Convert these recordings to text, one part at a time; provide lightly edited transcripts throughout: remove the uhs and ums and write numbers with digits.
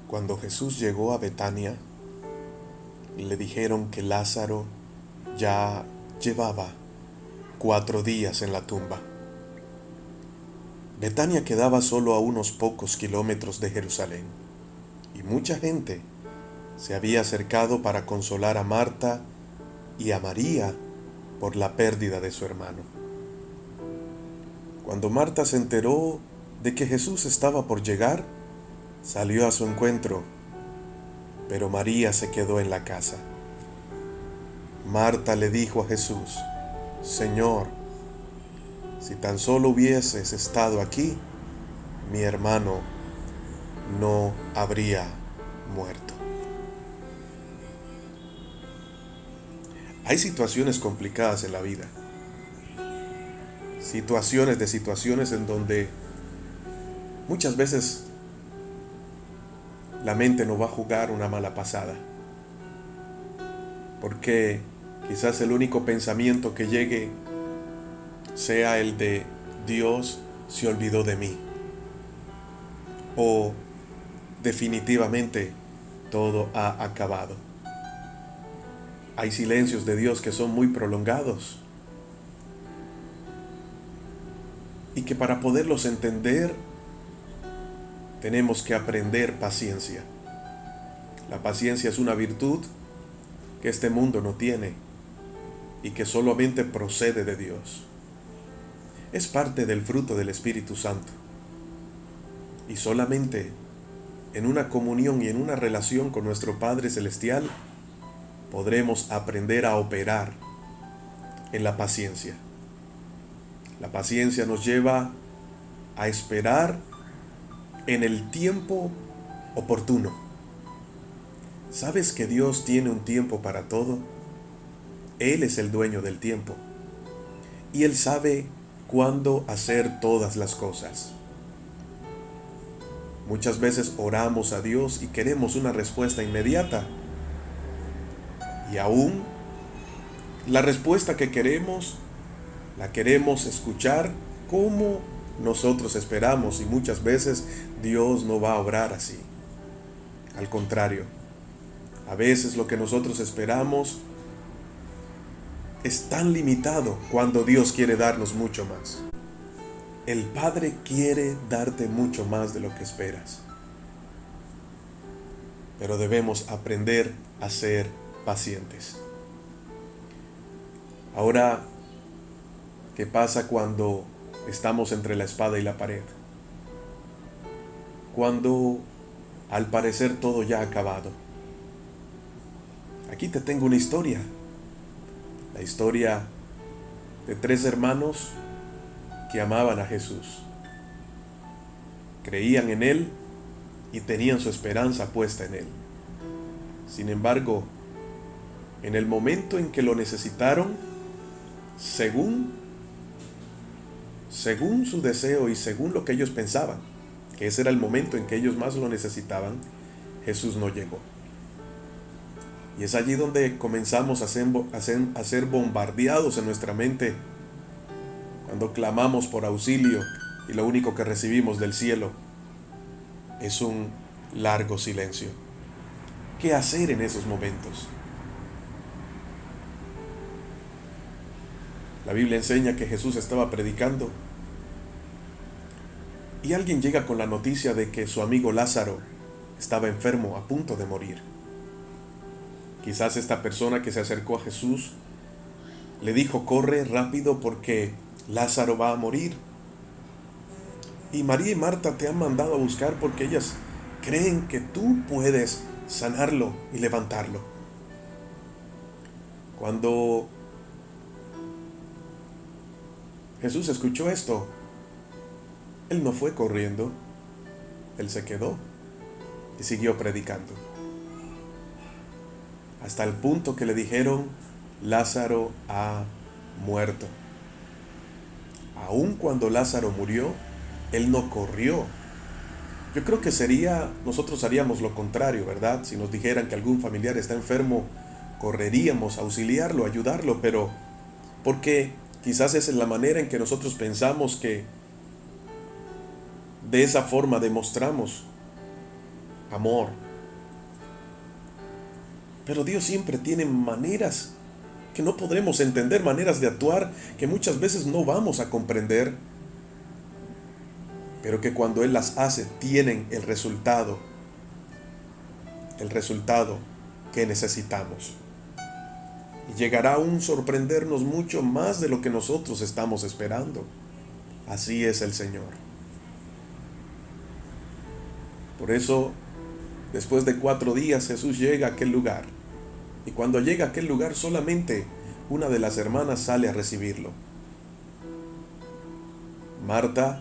Cuando Jesús llegó a Betania, le dijeron que Lázaro ya llevaba 4 días en la tumba. Betania quedaba solo a unos pocos kilómetros de Jerusalén, y mucha gente se había acercado para consolar a Marta y a María por la pérdida de su hermano. Cuando Marta se enteró de que Jesús estaba por llegar, salió a su encuentro, pero María se quedó en la casa. Marta le dijo a Jesús: Señor, si tan solo hubieses estado aquí, mi hermano no habría muerto. Hay situaciones complicadas en la vida. Situaciones en donde muchas veces la mente nos va a jugar una mala pasada. Porque quizás el único pensamiento que llegue sea el de Dios se olvidó de mí. O definitivamente todo ha acabado. Hay silencios de Dios que son muy prolongados y que para poderlos entender tenemos que aprender paciencia. La paciencia es una virtud que este mundo no tiene y que solamente procede de Dios. Es parte del fruto del Espíritu Santo. Y solamente en una comunión y en una relación con nuestro Padre Celestial podremos aprender a operar en la paciencia. La paciencia nos lleva a esperar en el tiempo oportuno. ¿Sabes que Dios tiene un tiempo para todo? Él es el dueño del tiempo. Y Él sabe cuándo hacer todas las cosas. Muchas veces oramos a Dios y queremos una respuesta inmediata. Y aún la respuesta que queremos, la queremos escuchar como nosotros esperamos, y muchas veces Dios no va a obrar así. Al contrario, a veces lo que nosotros esperamos es tan limitado cuando Dios quiere darnos mucho más. El Padre quiere darte mucho más de lo que esperas. Pero debemos aprender a ser pacientes. Ahora, ¿qué pasa cuando estamos entre la espada y la pared? Cuando al parecer todo ya ha acabado. Aquí te tengo una historia. La historia de 3 hermanos que amaban a Jesús. Creían en Él y tenían su esperanza puesta en Él. Sin embargo, en el momento en que lo necesitaron, según su deseo y según lo que ellos pensaban, que ese era el momento en que ellos más lo necesitaban, Jesús no llegó. Y es allí donde comenzamos a ser bombardeados en nuestra mente, cuando clamamos por auxilio y lo único que recibimos del cielo es un largo silencio. ¿Qué hacer en esos momentos? La Biblia enseña que Jesús estaba predicando y alguien llega con la noticia de que su amigo Lázaro estaba enfermo, a punto de morir. Quizás esta persona que se acercó a Jesús le dijo: corre rápido porque Lázaro va a morir. Y María y Marta te han mandado a buscar porque ellas creen que tú puedes sanarlo y levantarlo. Cuando Jesús escuchó esto, Él no fue corriendo, Él se quedó y siguió predicando. Hasta el punto que le dijeron: Lázaro ha muerto. Aun cuando Lázaro murió, Él no corrió. Yo creo que nosotros haríamos lo contrario, ¿verdad? Si nos dijeran que algún familiar está enfermo, correríamos a auxiliarlo, a ayudarlo, pero porque quizás esa es la manera en que nosotros pensamos que de esa forma demostramos amor. Pero Dios siempre tiene maneras que no podremos entender, maneras de actuar que muchas veces no vamos a comprender, pero que cuando Él las hace tienen el resultado que necesitamos. Y llegará a un sorprendernos mucho más de lo que nosotros estamos esperando. Así es el Señor. Por eso, después de 4 días, Jesús llega a aquel lugar. Y cuando llega a aquel lugar, solamente una de las hermanas sale a recibirlo. Marta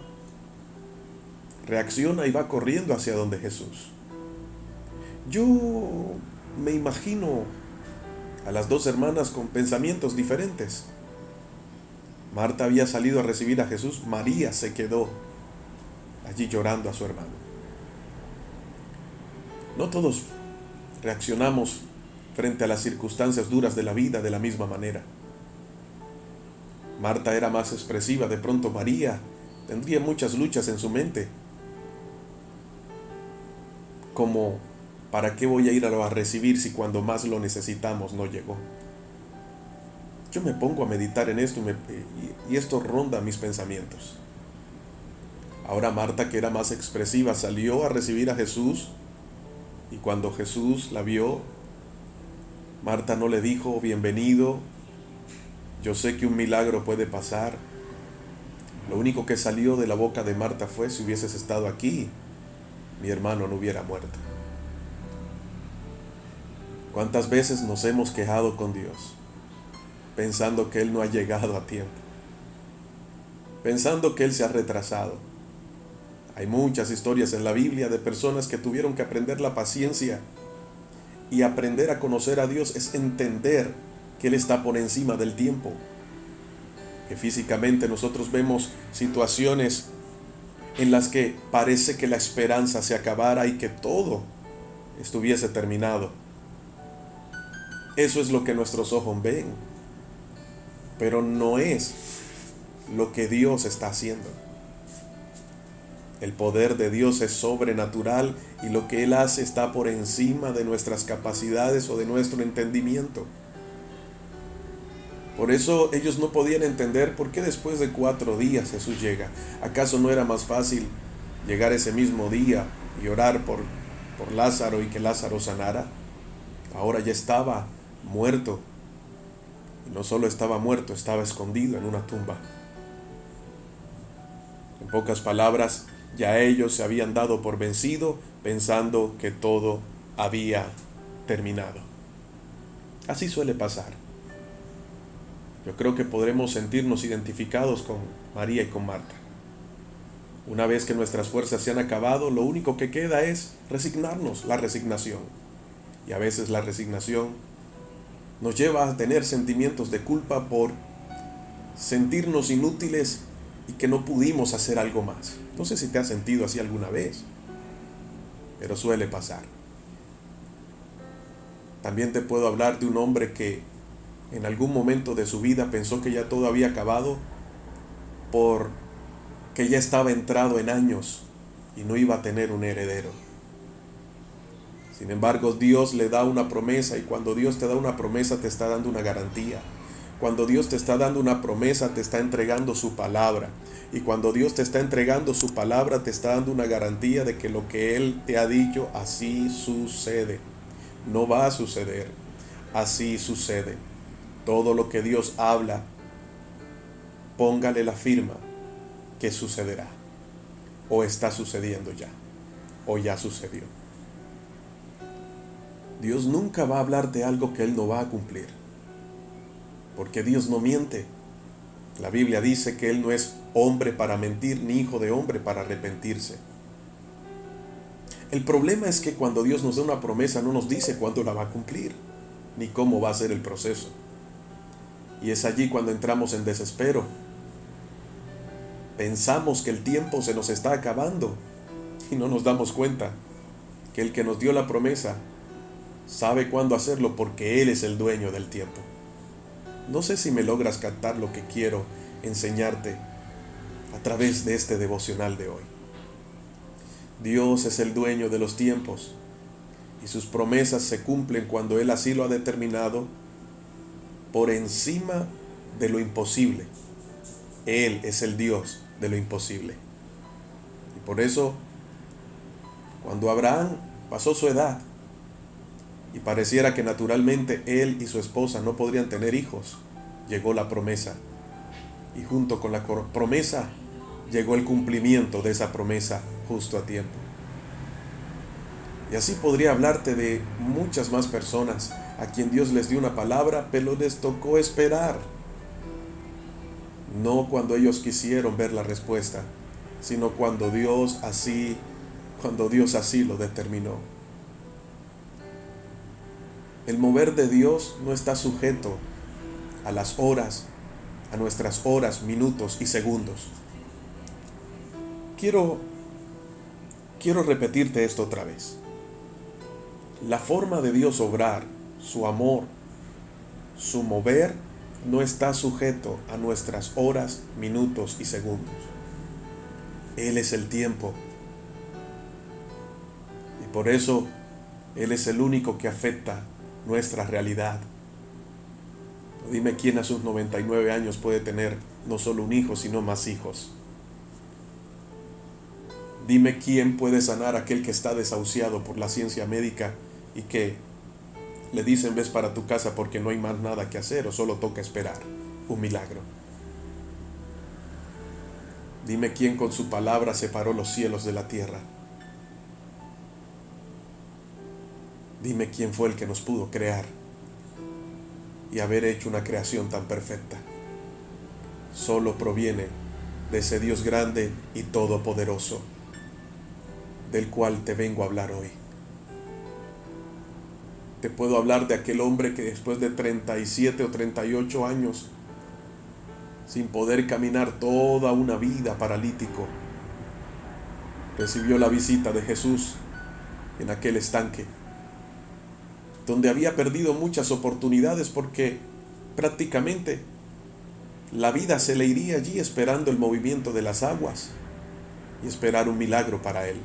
reacciona y va corriendo hacia donde Jesús. Yo me imagino a las 2 hermanas con pensamientos diferentes. Marta había salido a recibir a Jesús, María se quedó allí llorando a su hermano. No todos reaccionamos frente a las circunstancias duras de la vida de la misma manera. Marta era más expresiva, de pronto María tendría muchas luchas en su mente, como ¿para qué voy a ir a recibir si cuando más lo necesitamos no llegó? Yo me pongo a meditar en esto y esto ronda mis pensamientos. Ahora Marta, que era más expresiva, salió a recibir a Jesús, y cuando Jesús la vio, Marta no le dijo bienvenido, yo sé que un milagro puede pasar. Lo único que salió de la boca de Marta fue: si hubieses estado aquí, mi hermano no hubiera muerto. ¿Cuántas veces nos hemos quejado con Dios, pensando que Él no ha llegado a tiempo, pensando que Él se ha retrasado? Hay muchas historias en la Biblia de personas que tuvieron que aprender la paciencia, y aprender a conocer a Dios es entender que Él está por encima del tiempo. Que físicamente nosotros vemos situaciones en las que parece que la esperanza se acabara y que todo estuviese terminado. Eso es lo que nuestros ojos ven, pero no es lo que Dios está haciendo. El poder de Dios es sobrenatural y lo que Él hace está por encima de nuestras capacidades o de nuestro entendimiento. Por eso ellos no podían entender por qué después de 4 días Jesús llega. ¿Acaso no era más fácil llegar ese mismo día y orar por Lázaro y que Lázaro sanara? Ahora ya estaba muerto. Y no solo estaba muerto, estaba escondido en una tumba. En pocas palabras, ya ellos se habían dado por vencido, pensando que todo había terminado. Así suele pasar. Yo creo que podremos sentirnos identificados con María y con Marta. Una vez que nuestras fuerzas se han acabado, lo único que queda es resignarnos, la resignación. Y a veces la resignación nos lleva a tener sentimientos de culpa por sentirnos inútiles y que no pudimos hacer algo más. No sé si te has sentido así alguna vez, pero suele pasar. También te puedo hablar de un hombre que en algún momento de su vida pensó que ya todo había acabado, porque ya estaba entrado en años y no iba a tener un heredero. Sin embargo, Dios le da una promesa, y cuando Dios te da una promesa te está dando una garantía. Cuando Dios te está dando una promesa, te está entregando su palabra. Y cuando Dios te está entregando su palabra, te está dando una garantía de que lo que Él te ha dicho, así sucede. No va a suceder, así sucede. Todo lo que Dios habla, póngale la firma que sucederá. O está sucediendo ya, o ya sucedió. Dios nunca va a hablarte algo que Él no va a cumplir, porque Dios no miente. La Biblia dice que Él no es hombre para mentir, ni hijo de hombre para arrepentirse. El problema es que cuando Dios nos da una promesa no nos dice cuándo la va a cumplir, ni cómo va a ser el proceso. Y es allí cuando entramos en desespero. Pensamos que el tiempo se nos está acabando y no nos damos cuenta que el que nos dio la promesa sabe cuándo hacerlo, porque Él es el dueño del tiempo. No sé si me logras captar lo que quiero enseñarte a través de este devocional de hoy. Dios es el dueño de los tiempos y sus promesas se cumplen cuando Él así lo ha determinado, por encima de lo imposible. Él es el Dios de lo imposible. Y por eso, cuando Abraham pasó su edad y pareciera que naturalmente él y su esposa no podrían tener hijos, llegó la promesa. Y junto con la promesa llegó el cumplimiento de esa promesa justo a tiempo. Y así podría hablarte de muchas más personas a quien Dios les dio una palabra, pero les tocó esperar. No cuando ellos quisieron ver la respuesta, sino cuando Dios así lo determinó. El mover de Dios no está sujeto a las horas, a nuestras horas, minutos y segundos. Quiero repetirte esto otra vez. La forma de Dios obrar, su amor, su mover, no está sujeto a nuestras horas, minutos y segundos. Él es el tiempo. Y por eso, Él es el único que afecta nuestra realidad. Dime quién a sus 99 años puede tener no solo un hijo, sino más hijos. Dime quién puede sanar a aquel que está desahuciado por la ciencia médica y que le dicen ves para tu casa porque no hay más nada que hacer o solo toca esperar un milagro. Dime quién con su palabra separó los cielos de la tierra. Dime quién fue el que nos pudo crear y haber hecho una creación tan perfecta. Solo proviene de ese Dios grande y todopoderoso, del cual te vengo a hablar hoy. Te puedo hablar de aquel hombre que después de 37 o 38 años, sin poder caminar toda una vida paralítico, recibió la visita de Jesús en aquel estanque, donde había perdido muchas oportunidades porque prácticamente la vida se le iría allí esperando el movimiento de las aguas y esperar un milagro para él.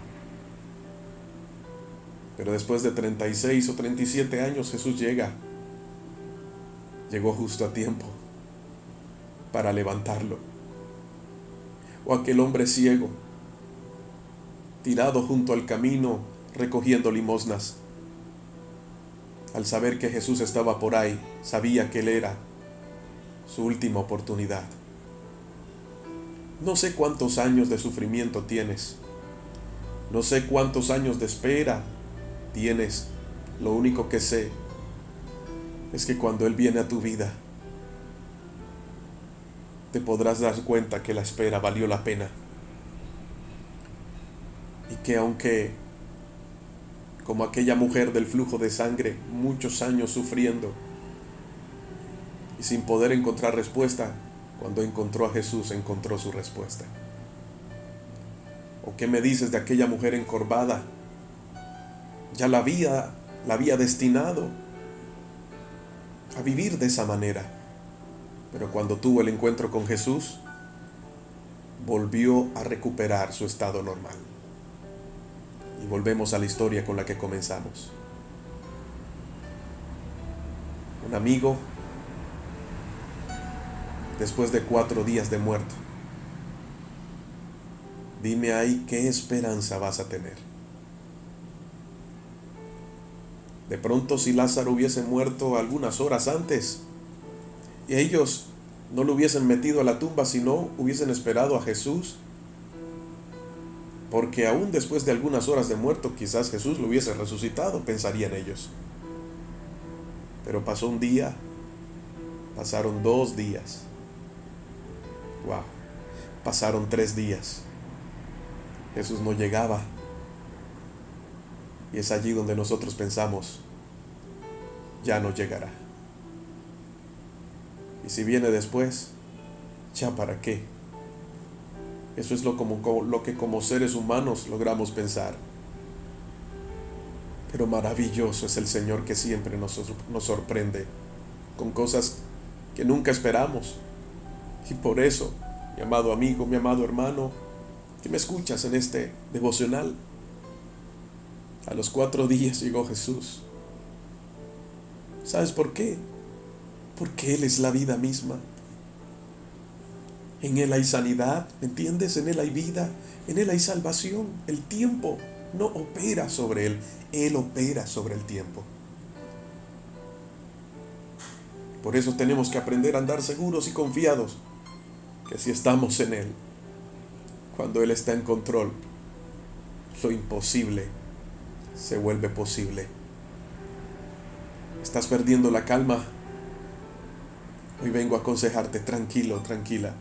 Pero después de 36 o 37 años Jesús llegó justo a tiempo para levantarlo. O aquel hombre ciego, tirado junto al camino recogiendo limosnas. Al saber que Jesús estaba por ahí, sabía que Él era su última oportunidad. No sé cuántos años de sufrimiento tienes. No sé cuántos años de espera tienes. Lo único que sé es que cuando Él viene a tu vida, te podrás dar cuenta que la espera valió la pena. Y que aunque, como aquella mujer del flujo de sangre, muchos años sufriendo y sin poder encontrar respuesta, cuando encontró a Jesús, encontró su respuesta. ¿O qué me dices de aquella mujer encorvada? Ya la había destinado a vivir de esa manera. Pero cuando tuvo el encuentro con Jesús, volvió a recuperar su estado normal. Y volvemos a la historia con la que comenzamos. Un amigo, después de 4 días de muerto. Dime ahí qué esperanza vas a tener. De pronto, si Lázaro hubiese muerto algunas horas antes y ellos no lo hubiesen metido a la tumba, sino hubiesen esperado a Jesús, porque aún después de algunas horas de muerto quizás Jesús lo hubiese resucitado, pensarían ellos. Pero pasó un día, pasaron 2 días, pasaron 3 días, Jesús no llegaba. Y es allí donde nosotros pensamos, ya no llegará. Y si viene después, ¿ya para qué? Eso es lo que como seres humanos logramos pensar. Pero maravilloso es el Señor que siempre nos sorprende con cosas que nunca esperamos. Y por eso, mi amado amigo, mi amado hermano, que me escuchas en este devocional, A los 4 días llegó Jesús. ¿Sabes por qué? Porque Él es la vida misma. En Él hay sanidad, ¿me entiendes? En Él hay vida, en Él hay salvación. El tiempo no opera sobre Él, Él opera sobre el tiempo. Por eso tenemos que aprender a andar seguros y confiados, que si estamos en Él, cuando Él está en control, lo imposible se vuelve posible. ¿Estás perdiendo la calma? Hoy vengo a aconsejarte, tranquilo, tranquila.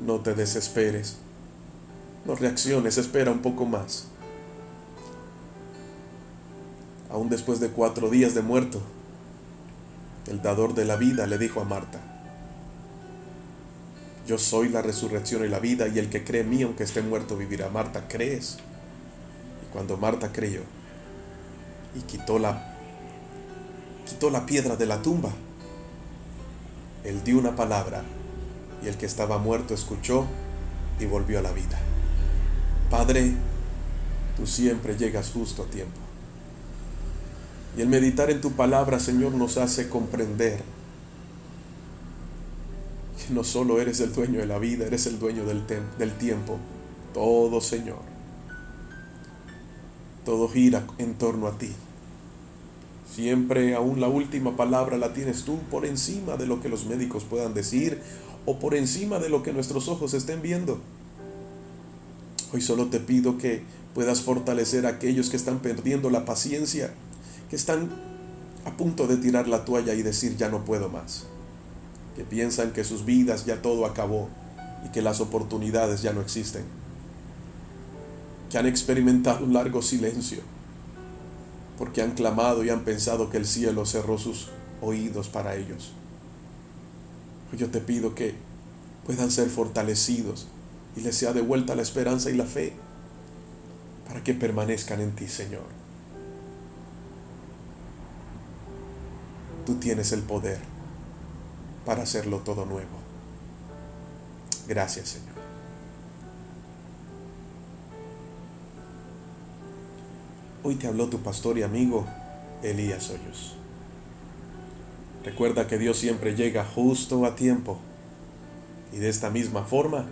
No te desesperes. No reacciones, espera un poco más. Aún después de 4 días de muerto, el dador de la vida le dijo a Marta: yo soy la resurrección y la vida, y el que cree en mí, aunque esté muerto, vivirá. Marta, ¿crees? Y cuando Marta creyó y quitó la piedra de la tumba, Él dio una palabra, y el que estaba muerto escuchó y volvió a la vida. Padre, tú siempre llegas justo a tiempo. Y el meditar en tu palabra, Señor, nos hace comprender que no solo eres el dueño de la vida, eres el dueño del tiempo. Todo, Señor, todo gira en torno a ti. Siempre, aún la última palabra la tienes tú, por encima de lo que los médicos puedan decir o por encima de lo que nuestros ojos estén viendo. Hoy solo te pido que puedas fortalecer a aquellos que están perdiendo la paciencia, que están a punto de tirar la toalla y decir ya no puedo más, que piensan que sus vidas ya todo acabó y que las oportunidades ya no existen, que han experimentado un largo silencio porque han clamado y han pensado que el cielo cerró sus oídos para ellos. Hoy yo te pido que puedan ser fortalecidos y les sea devuelta la esperanza y la fe para que permanezcan en ti, Señor. Tú tienes el poder para hacerlo todo nuevo. Gracias, Señor. Hoy te habló tu pastor y amigo Elías Hoyos. Recuerda que Dios siempre llega justo a tiempo. Y de esta misma forma,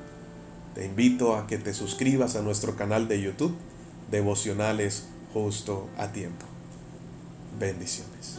te invito a que te suscribas a nuestro canal de YouTube, Devocionales Justo a Tiempo. Bendiciones.